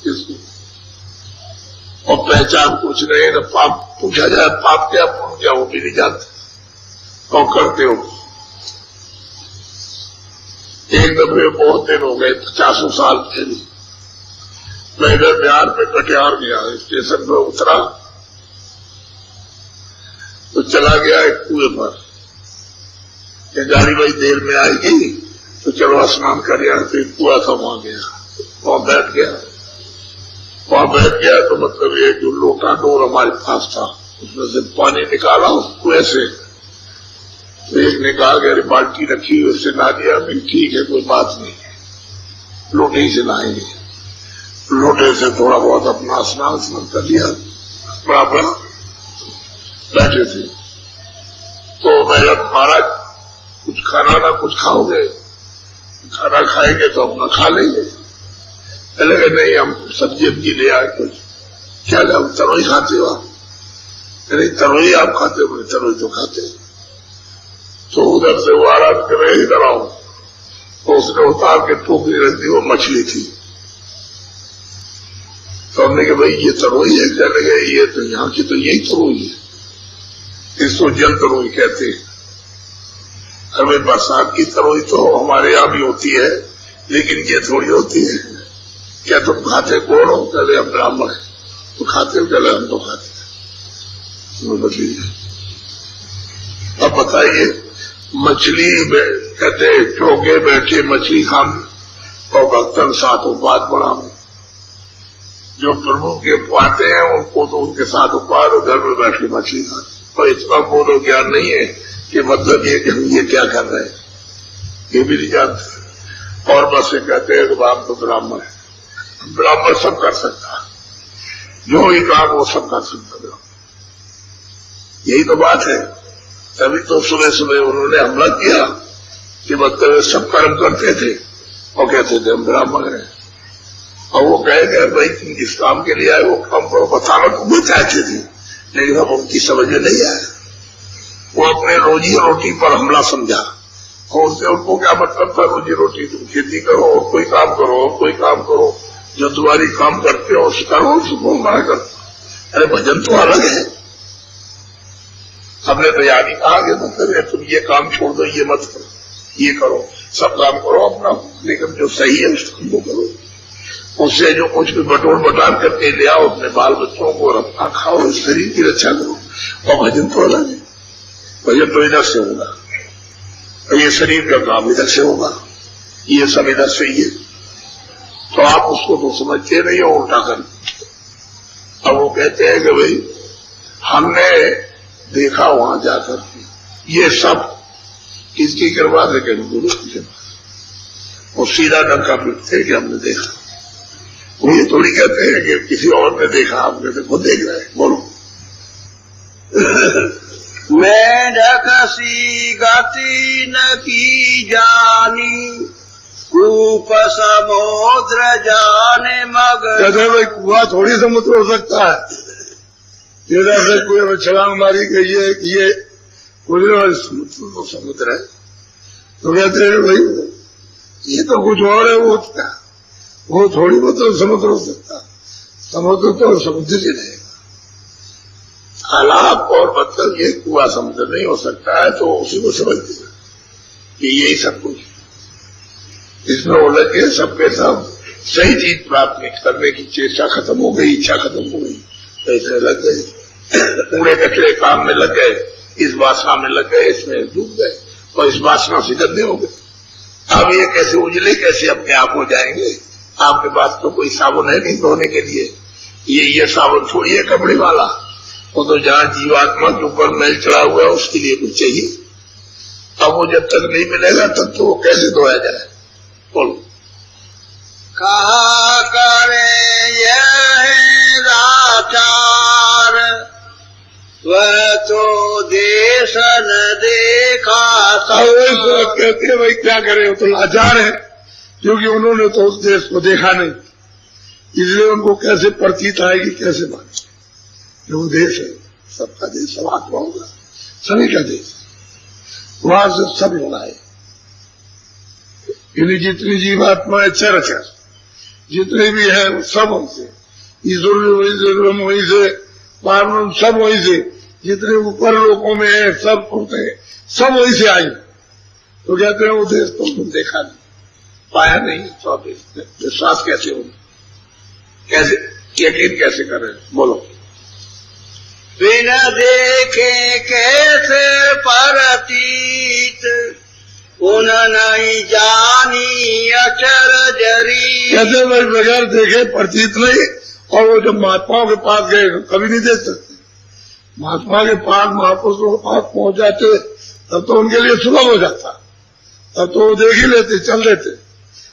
इसको, और पहचान कुछ नहीं। न पाप पूछा जाए पाप क्या पुण्य क्या, वो भी नहीं जानते और करते हो। एक दफे बहुत दिन हो गए, 50 साल पहले, मैं इधर बिहार में कटिहार गया, स्टेशन पर उतरा तो चला गया एक कुएं पर। ये गाड़ी भाई देर में आएगी तो चलो स्नान कर, यहाँ पे कुआ था, वहां गया, वहां बैठ गया। वहां बैठ गया तो मतलब ये जो लोटा डोर हमारे पास था, उसमें से पानी निकाला उस कुएं से। तो एक ने कहा कि अरे बाल्टी रखी हुई, उससे नहा दिया। मैं ठीक है, कोई बात नहीं, लोटे ही से नहाएंगे। लोटे से थोड़ा बहुत अपना स्नान कर लिया, बराबर बैठे थे। तो मैं जब महाराज कुछ खाना ना कुछ खाओगे, खाना खाएंगे तो अपना खा लेंगे। लगे नहीं, हम सब्जी वब्जी ले आए कुछ। क्या हम तरोई खाते हो? नहीं, तरोई आप खाते हो? तरोई तो खाते। तो उधर से वो आराम कर रहे, इधर आओ। तो उसने उतार के टोकरी रख दी, वो मछली थी। तो हमने कहा भाई ये तरोई है क्या? लगे ये तो यहाँ की तो यही तरोई है, इसको जल तरोई कहते हैं। अरे बरसात की तरोई तो हमारे यहाँ भी होती है, लेकिन ये थोड़ी होती है। क्या तुम खाते कौन हो? कहले हम ब्राह्मण है। तो खाते हो? कहले हम तो खाते हैं। अब बताइए, मछली कहते चौके बैठे मछली खाने और भक्तन साथ उपवास बढ़ाओ। जो प्रभु के पाते हैं उनको तो उनके साथ उपवास, और घर में बैठ के मछली खाते। और इतना बोलो ज्ञान नहीं है कि मतलब ये कि हम ये क्या कर रहे हैं, ये भी नहीं जानते। और बस ये कहते हैं कि आप तो ब्राह्मण है। ब्राह्मण सब कर सकता है, जो ही काम वो सब कर सकता है। यही तो बात है। तभी तो सुबह सुबह उन्होंने हमला किया कि मतलब सब कर्म करते थे और कहते थे हम ब्राह्मण हैं। और वो कहेगा भाई तुम जिस काम के लिए आए वो काम करो, बताना तो वो चाहते थे, लेकिन अब उनकी समझ में नहीं आया। वो अपने रोजी रोटी पर हमला समझा। और उससे उनको क्या मतलब था? रोजी रोटी तुम खेती करो और कोई काम करो और कोई काम करो, जो तुम्हारी काम करते हो उसको करो, उसको मना करो। अरे भजन तो अलग है। हमने तो याद ही कहा कि मतलब तुम ये काम छोड़ दो, ये मत करो, ये करो, सब काम करो अपना, लेकिन जो सही है उसको करो। उससे जो कुछ भी बटोर बटार करके ले आओ अपने बाल बच्चों को, और अपना खाओ, शरीर की रक्षा करो। और भजन तो अलग है। भजन तो इधर से होगा, ये शरीर का काम इधर से होगा, ये सब इधर से ही है। तो आप उसको तो समझते नहीं हो, उल्टा कर। अब वो कहते हैं कि भाई हमने देखा वहां जाकर, ये सब किसकी कृपा से? कहीं गुरु की कृपा। और सीधा डंका पीटते कि हमने देखा। वो ये थोड़ी कहते हैं कि किसी और ने देखा, आपने तो खुद देख रहे हैं। बोलो। मेढक सी गति न की जानी, कूप समुद्र जाने मगर। कहते भाई कुआ थोड़ी समुद्र हो सकता है। ये जैसे कुएं में छलांग मारी गई है कि ये समुद्र तो समुद्र है। तो कहते हैं भाई ये तो कुछ और है, वो थोड़ी मतलब समुद्र हो सकता। समुद्र तो समुद्र ही रहेगा। आलाप और मतलब ये कुआ समुद्र नहीं हो सकता है। तो उसी को समझ देना कि यही सब कुछ इसमें हो लगे, सबके सब सही चीज प्राप्त करने की चेष्टा खत्म हो गई, इच्छा खत्म हो गई, तो इसमें लग गए, कूड़े कचरे काम में लग गए, इस वासना में लग गए, इसमें डूब गए और इस वासना से गंदे हो गए। अब ये कैसे उजले, कैसे अपने आप हो जाएंगे? आपके पास तो कोई साबुन है नहीं धोने के लिए। ये साबुन छोड़िए कपड़े वाला, वो तो जहाँ जीवात्मा के ऊपर मैल चढ़ा हुआ है उसके लिए कुछ चाहिए। अब वो जब तक नहीं मिलेगा तब तो वो कैसे धोया जाए? बोलो। कहा करे यह लाचार, वह तो देश न देखा। कहते हैं भाई क्या करे, वो तो लाचार है, क्योंकि उन्होंने तो उस देश को देखा नहीं, इसलिए उनको कैसे प्रतीत आएगी, कैसे बात। जो देश है सबका देश, सब आत्माओं का, सभी का देश, वहां से सब होना है। इन्हीं जितनी जीवात्मा है चर जितने भी हैं वो सब वहीं से, ईश्वर भी वहीं से, ब्रह्म वहीं से, पारब्रह्म सब वहीं से, जितने ऊपर लोगों में है सब होते हैं, सब वहीं से आई। तो कहते हैं वो देश तो तुम देखा नहीं, पाया नहीं, तो विश्वास कैसे हो, कैसे यकीन कैसे करें? बोलो। बिना देखे कैसे परतीत, उन नहीं जानी अक्षर जरी। कैसे भाई बगैर देखे प्रतीत नहीं, और वो जब महात्माओं के पास गए कभी नहीं देख सकते। महात्मा के पास, महापुरुषों के पास पहुंच जाते तब तो उनके लिए सुलभ हो जाता, तब तो वो देख ही लेते, चल देते।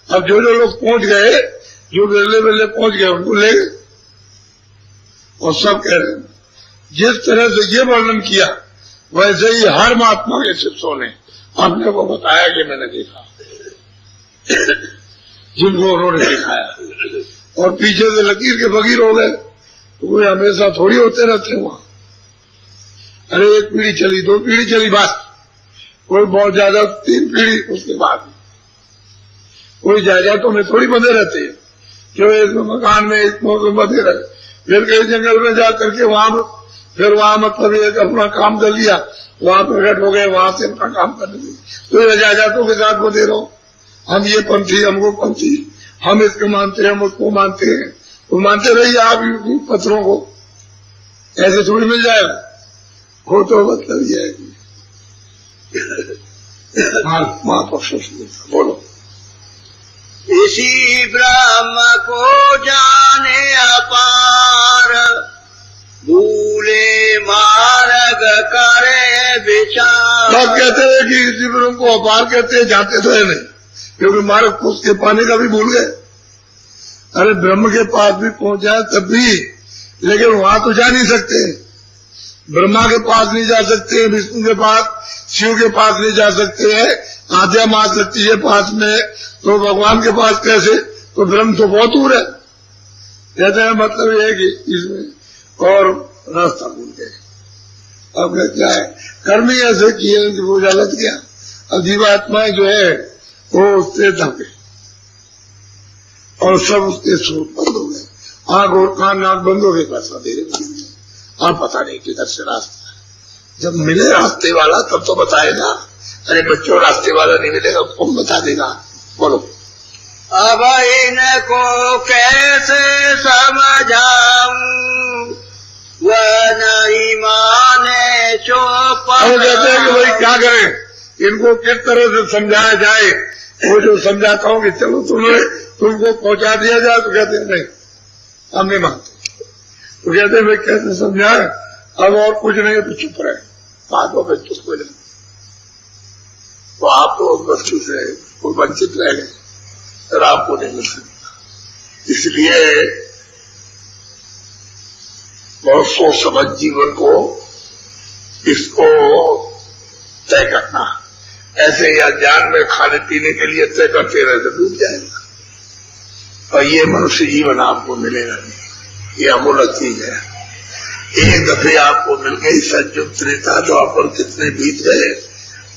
अब जो लोग पहुंच गए, जो बेले बेले पहुंच गए, उनको ले गए। और सब कह रहे हैं जिस तरह से ये वर्णन किया वैसे ही हर महात्मा के शिष्यों ने अपने को बताया कि मैंने देखा, जिनको उन्होंने दिखाया। और पीछे से लकीर के फकीर हो गए, तो कोई हमेशा थोड़ी होते रहते वहां। अरे एक पीढ़ी चली, 2 पीढ़ी चली, बस। कोई बहुत ज्यादा 3 पीढ़ी, उसके बाद कोई जायदादों में थोड़ी बंधे रहते हैं, जो एक मकान में एक बंधे रहे, फिर कहीं जंगल में जा करके वहां, फिर वहां मतलब एक अपना काम कर लिया, वहां प्रकट हो गए, वहां से अपना काम करने लगे। तो ये जायदादों के साथ बंधे रहो, हम ये पंथी, हम वो पंथी, हम इसको मानते हैं, हम उसको मानते हैं। तो मानते रहिए आप पत्थरों को, ऐसे थोड़ी मिल जाएगा। हो तो मतलब ये है कि महापुरुषों से बोलो। इसी ब्रह्म को जाने अपार, भूले मार्ग करे विचार। सब कहते हैं कि इसी ब्रह्म को अपार कहते हैं, जानते तो है नहीं, क्योंकि मार्ग उसके पाने का भी भूल गए। अरे ब्रह्म के पास भी पहुंच जाए तब भी, लेकिन वहां तो जा नहीं सकते। ब्रह्मा के पास नहीं जा सकते, विष्णु के पास, शिव के पास नहीं जा सकते हैं, आद्या मां शक्ति है पास में, तो भगवान के पास कैसे? तो ब्रह्म तो बहुत दूर है। कहते हैं मतलब ये है कि इसमें और रास्ता भूल गए। अब क्या है, कर्म ही ऐसे किए कि वो गलत गया। अब जीवात्माएं जो है वो उससे दबे और सब उसके स्रोत बंद हो गए, आंख और कान नाक बंद हो गए, बस अंधेरे में। अब पता नहीं किधर से रास्ता है। जब मिले रास्ते वाला तब तो बताएगा। अरे बच्चों, रास्ते वाला नहीं मिलेगा, कौन बता देगा? बोलो। अब इनको कैसे समझाऊं, वह नहीं माने चौपट। कहते हैं कि भाई क्या करें, इनको किस तरह से समझाया जाए? वो जो समझाता हूँ कि चलो तुमको पहुंचा दिया जाए, तो कहते हैं नहीं, हम नहीं मानते। तो कहते हैं भाई कैसे समझाए? अब और कुछ नहीं है तो चुप रहे, बात हो गई, चुप हो जाए। तो आप तो उस वस्तु से कोई वंचित रह गए, फिर आपको नहीं मिल सकता। इसलिए बहुत सोच समझ जीवन को इसको तय करना। ऐसे ही अज्ञान में खाने पीने के लिए तय करते रहे तो डूब जाएगा। और ये मनुष्य जीवन आपको मिलेगा नहीं, ये अमूल्य चीज है। एक दफे आपको मिल गई, सज्जुग त्रेता द्वापर कितने बीत गए,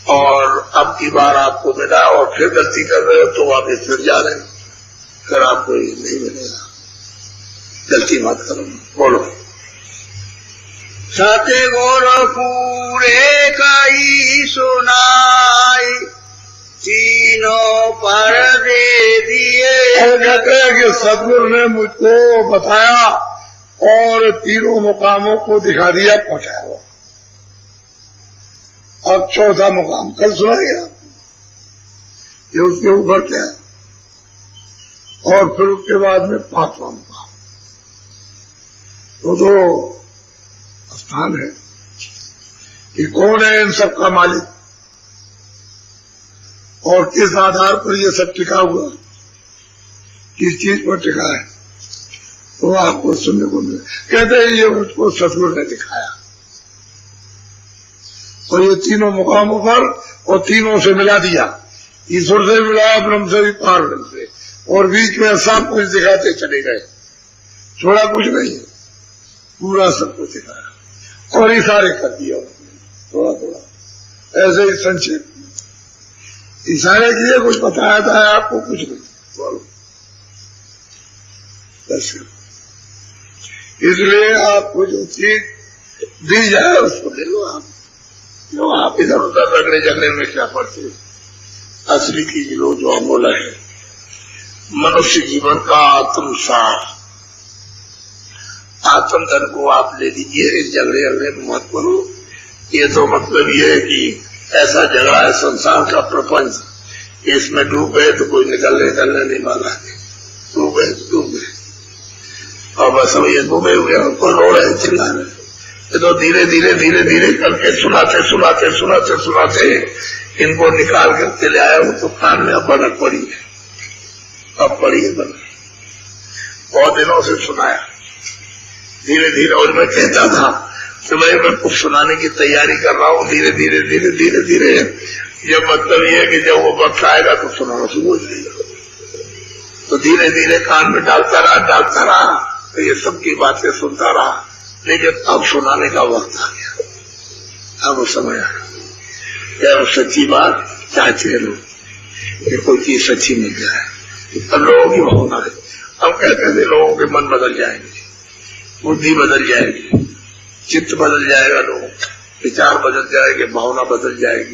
और अब की बार आपको मिला और फिर गलती कर रहे हो तो वापस फिर जा रहे हो, फिर आपको ये नहीं मिलेगा। गलती मत करो। बोलो। सत्य गुर पूरे कई सुनाई, तीनों पर दे दिए। कहते हैं कि सदगुरु ने मुझको बताया और तीनों मुकामों को दिखा दिया, पहुंचाया। अब चौथा मुकाम कल सुनाएंगे आपको, ये उसके ऊपर क्या है, और फिर उसके बाद में 5वां मुकाम। तो दो स्थान है कि कौन है इन सब का मालिक और किस आधार पर ये सब टिका हुआ, किस चीज पर टिका है, तो आपको सुनने को मिले। कहते हैं ये मुझको सतगुरु ने दिखाया, और ये तीनों मुकामों पर और तीनों से मिला दिया। ईश्वर से मिला, ब्रह्म से भी, पार ब्रह्म से, और बीच में सब कुछ दिखाते चले गए, छोड़ा कुछ नहीं है, पूरा सब कुछ दिखाया और इशारे कर दिया थोड़ा थोड़ा, ऐसे ही संक्षेप इशारे किए, कुछ बताया था आपको, कुछ नहीं। बोलो। बस इसलिए आपको जो चीज दी जाए उसको ले लो आप, जो आप इधर उधर रगड़े झगड़े में क्या पड़ते। असली चीज लो जो अमूल्य है, मनुष्य जीवन का आत्मसार, आत्म धन को आप ले लीजिए, इस झगड़े झगड़े में मत करो। ये तो मतलब ये है कि ऐसा झगड़ा है संसार का प्रपंच, इसमें डूब गए तो कोई निकलने नहीं वाला, डूब गए तो डूब गए, और बस हम ये डूबे हुए उनको रो रहे चिल्ला रहे। ये तो धीरे धीरे धीरे धीरे करके सुनाते सुनाते सुनाते सुनाते इनको निकाल कर चले आया। वो तो कान में अब भनक पड़ी है, अब पड़ी है भनक, बहुत दिनों से सुनाया धीरे धीरे। और मैं कहता था कि भाई मैं कुछ सुनाने की तैयारी कर रहा हूँ, धीरे धीरे धीरे धीरे धीरे। जब मतलब ये है कि जब वो वक्त आएगा तो सुनाना शुरू हो जाएगा। तो धीरे धीरे कान में डालता रहा, तो ये सबकी बातें सुनता रहा। लेकिन अब सुनाने का वक्त आ गया, अब समय आ गया। क्या सच्ची बात चाहते हैं लोग कि कोई चीज सच्ची मिल जाए, अब लोगों की भावना है। हम कहते थे लोगों के मन बदल जाएंगे, बुद्धि बदल जाएगी, चित्त बदल जाएगा, लोगों विचार बदल जाएंगे, भावना बदल जाएगी।